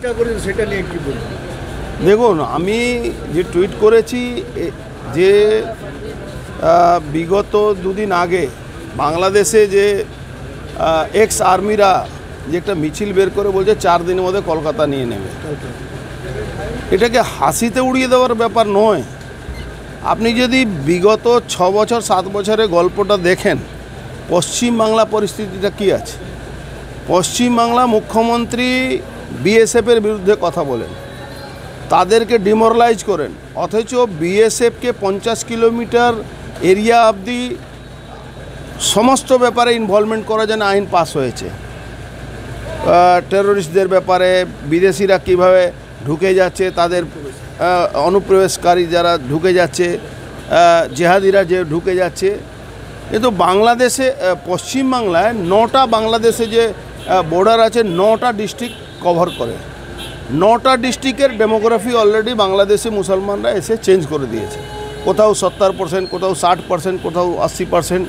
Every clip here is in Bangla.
চেষ্টা করেছেন সেটা নিয়ে কি বলবেন? দেখুন, আমি যে টুইট করেছি যে বিগত দুদিন আগে বাংলাদেশে যে এক্স আর্মিরা যে একটা মিছিল বের করে বলছে 4 দিনের মধ্যে কলকাতা নিয়ে নেবে, এটাকে হাসিতে উড়িয়ে দেওয়ার ব্যাপার নয়। আপনি যদি বিগত 6 বছর 7 বছরের গল্পটা দেখেন, পশ্চিমবাংলা পরিস্থিতিটা কী আছে। পশ্চিমবাংলা মুখ্যমন্ত্রী বিএসএফের বিরুদ্ধে কথা বলেন, তাদেরকে ডিমোরালাইজ করেন, অথচ বিএসএফকে 50 কিলোমিটার এরিয়া অবধি সমস্ত ব্যাপারে ইনভলভমেন্ট করার জন্য আইন পাস হয়েছে। টেরোরিস্টদের ব্যাপারে, বিদেশিরা কিভাবে ঢুকে যাচ্ছে, তাদের অনুপ্রবেশকারী যারা ঢুকে যাচ্ছে, জেহাদিরা যে ঢুকে যাচ্ছে। কিন্তু বাংলাদেশে পশ্চিমবাংলায় 9টা বাংলাদেশে যে বর্ডার আছে 9টা ডিস্ট্রিক্ট কভার করে। 9টা ডিস্ট্রিক্টের ডেমোগ্রাফি অলরেডি বাংলাদেশি মুসলমানরা এসে চেঞ্জ করে দিয়েছে। কোথাও 70%, কোথাও 60%, কোথাও 80%।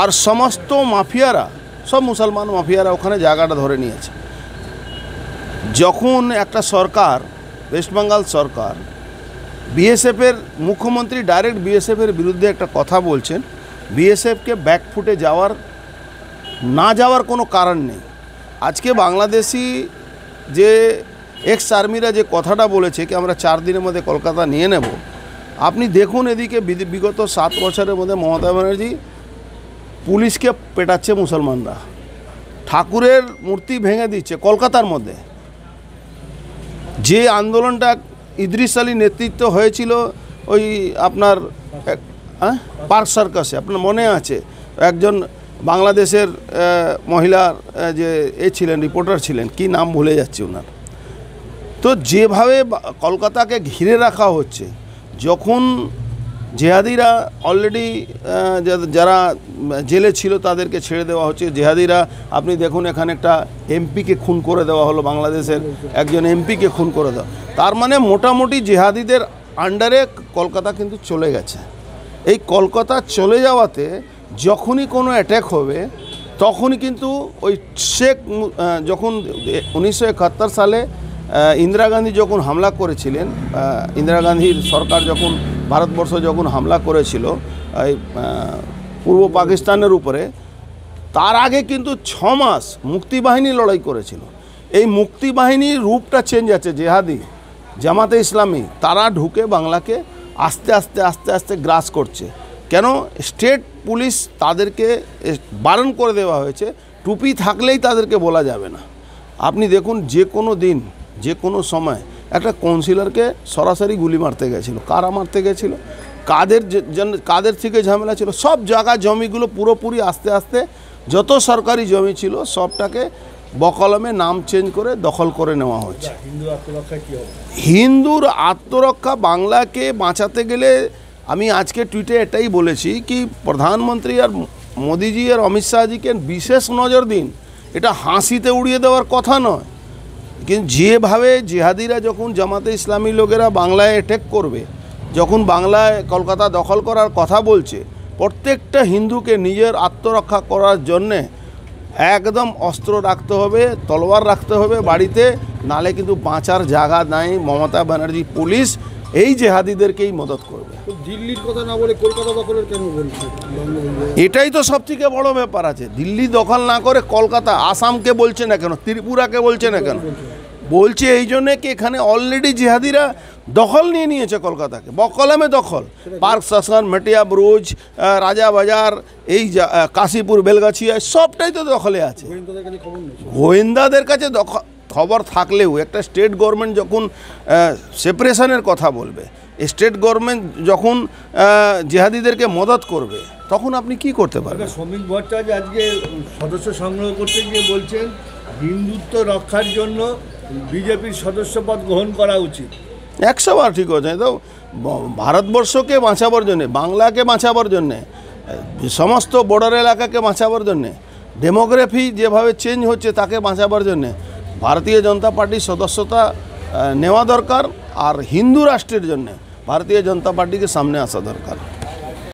আর সমস্ত মাফিয়ারা, সব মুসলমান মাফিয়ারা ওখানে জায়গাটা ধরে নিয়েছে। যখন একটা সরকার, ওয়েস্ট বেঙ্গল সরকার, বিএসএফের মুখ্যমন্ত্রী ডাইরেক্ট বিএসএফের বিরুদ্ধে একটা কথা বলছেন, বিএসএফকে ব্যাকফুটে না যাওয়ার কোনো কারণ নেই। আজকে বাংলাদেশি যে এক্স আর্মিরা যে কথাটা বলেছে কি আমরা 4 দিনের মধ্যে কলকাতা নিয়ে নেব, আপনি দেখুন এদিকে বিগত 7 বছরের মধ্যে মমতা ব্যানার্জি পুলিশকে পেটাচ্ছে মুসলমানরা, ঠাকুরের মূর্তি ভেঙে দিচ্ছে কলকাতার মধ্যে। যে আন্দোলনটা ইদ্রিস আলী নেতৃত্ব হয়েছিল ওই আপনার পার্ক সার্কাসে, আপনার মনে আছে, একজন বাংলাদেশের মহিলার যে ছিলেন, রিপোর্টার ছিলেন, কি নাম ভুলে যাচ্ছে ওনার। তো যেভাবে কলকাতাকে ঘিরে রাখা হচ্ছে, যখন জেহাদিরা অলরেডি যারা জেলে ছিল তাদেরকে ছেড়ে দেওয়া হচ্ছে, জেহাদিরা আপনি দেখুন এখানে একটা এমপিকে খুন করে দেওয়া হলো, বাংলাদেশের একজন এমপিকে খুন করে দেওয়া। তার মানে মোটামুটি জেহাদিদের আন্ডারে কলকাতা কিন্তু চলে গেছে। এই কলকাতা চলে যাওয়াতে যখনই কোনো অ্যাট্যাক হবে তখনই কিন্তু ওই যখন 1971 সালে ইন্দিরা গান্ধী যখন হামলা করেছিলেন, ইন্দিরা গান্ধীর সরকার যখন ভারতবর্ষ যখন হামলা করেছিল এই পূর্ব পাকিস্তানের উপরে, তার আগে কিন্তু 6 মাস মুক্তিবাহিনী লড়াই করেছিল। এই মুক্তিবাহিনীর রূপটা চেঞ্জ আছে, জেহাদি জামাতে ইসলামী তারা ঢুকে বাংলাকে আস্তে আস্তে আস্তে আস্তে গ্রাস করছে। কেন? স্টেট পুলিশ তাদেরকে বারণ করে দেওয়া হয়েছে, টুপি থাকলেই তাদেরকে বলা যাবে না। আপনি দেখুন যে কোনো দিন যে কোনো সময় একটা কাউন্সিলরকে সরাসরি গুলি মারতে গেছিলো, কারা মারতে গেছিলো, কাদের থেকে ঝামেলা ছিল, সব জায়গা জমিগুলো পুরোপুরি আস্তে আস্তে যত সরকারি জমি ছিল সবটাকে বকলমে নাম চেঞ্জ করে দখল করে নেওয়া হচ্ছে। হিন্দুর আত্মরক্ষা বাংলাকে বাঁচাতে গেলে আমি আজকে টুইটে এটাই বলেছি কি প্রধানমন্ত্রী আর মোদিজি আর অমিত শাহজিকে বিশেষ নজর দিন। এটা হাসিতে উড়িয়ে দেওয়ার কথা নয়, কিন্তু যেভাবে জেহাদিরা যখন জামাতে ইসলামী লোকেরা বাংলায় অ্যাটাক করবে, যখন বাংলায় কলকাতা দখল করার কথা বলছে, প্রত্যেকটা হিন্দুকে নিজের আত্মরক্ষা করার জন্যে একদম অস্ত্র রাখতে হবে, তলোয়ার রাখতে হবে বাড়িতে, নালে কিন্তু বাঁচার জায়গা নাই। মমতা ব্যানার্জি পুলিশ এই জেহাদিদেরকেই মদত করবে। দিল্লির কথা না বলে কলকাতা দখলের কেন বলছে? এটাই তো সবথেকে বড় ব্যাপার আছে। দিল্লি দখল না করে কলকাতা, আসামকে বলছে না কেন, ত্রিপুরাকে বলছে না কেন? বলছে এই জন্যে কি এখানে অলরেডি জেহাদিরা দখল নিয়ে নিয়েছে কলকাতাকে, বকলমে দখল। পার্ক স্টেশন, মেটিয়া ব্রুজ, রাজাবাজার, এই কাশীপুর, বেলগাছিয়া সবটাই তো দখলে আছে। গোয়েন্দাদের কাছে খবর থাকলেও একটা স্টেট গভর্নমেন্ট যখন সেপারেশনের কথা বলবে, স্টেট গভর্নমেন্ট যখন জেহাদিদেরকে মদত করবে, তখন আপনি কি করতে পারবেন? শ্রমিক ভট্টাচার্য আজকে সদস্য সংগ্রহ করতে গিয়ে বলছেন হিন্দুত্ব রক্ষার জন্য বিজেপির সদস্যপদ গ্রহণ করা উচিত। 100 বার ঠিক আছে। তো ভারতবর্ষকে বাঁচাবার জন্যে, বাংলাকে বাঁচাবার জন্যে, সমস্ত বর্ডার এলাকাকে বাঁচাবার জন্যে, ডেমোগ্রাফি যেভাবে চেঞ্জ হচ্ছে তাকে বাঁচাবার জন্যে ভারতীয় জনতা পার্টির সদস্যতা নেওয়া দরকার। আর হিন্দু রাষ্ট্রের জন্যে ভারতীয় জনতা পার্টিকে সামনে আসা দরকার।